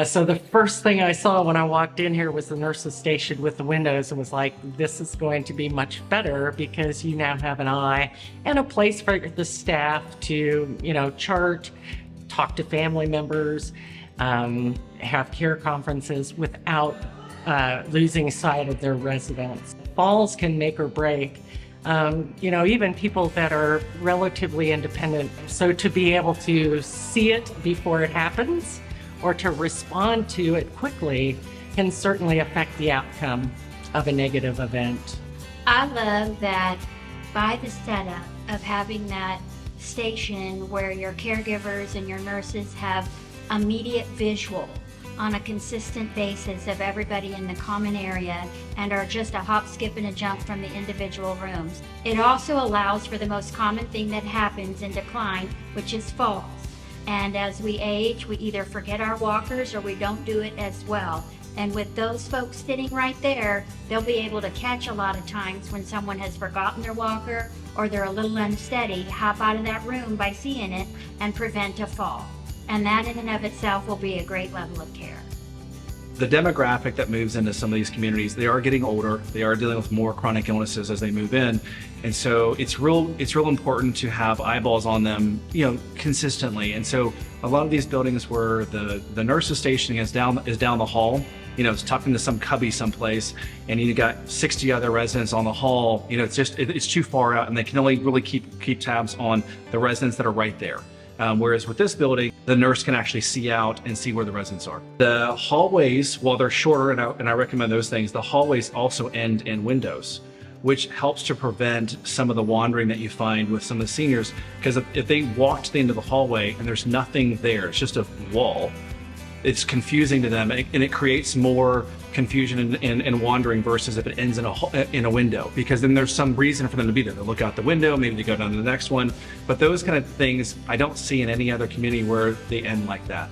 So the first thing I saw when I walked in here was the nurses station with the windows, and was like, this is going to be much better because you now have an eye and a place for the staff to, chart, talk to family members, have care conferences without losing sight of their residents. Falls can make or break. Even people that are relatively independent. So to be able to see it before it happens or to respond to it quickly can certainly affect the outcome of a negative event. I love that by the setup of having that station where your caregivers and your nurses have immediate visual on a consistent basis of everybody in the common area and are just a hop, skip, and a jump from the individual rooms. It also allows for the most common thing that happens in decline, which is falls. And as we age, we either forget our walkers or we don't do it as well. And with those folks sitting right there, they'll be able to catch a lot of times when someone has forgotten their walker or they're a little unsteady, hop out of that room by seeing it and prevent a fall. And that in and of itself will be a great level of care. The demographic that moves into some of these communities, they are getting older. They are dealing with more chronic illnesses as they move in. And so it's real important to have eyeballs on them, consistently. And so a lot of these buildings where the nurses station is down the hall, it's tucked into some cubby someplace, and you got 60 other residents on the hall, it's too far out, and they can only really keep tabs on the residents that are right there. Whereas with this building, the nurse can actually see out and see where the residents are. The hallways, while they're shorter, and I recommend those things, the hallways also end in windows, which helps to prevent some of the wandering that you find with some of the seniors. Because if they walk to the end of the hallway and there's nothing there, it's just a wall, it's confusing to them, and it creates more confusion and wandering versus if it ends in a window, because then there's some reason for them to be there. They look out the window, maybe they go down to the next one. But those kind of things I don't see in any other community where they end like that.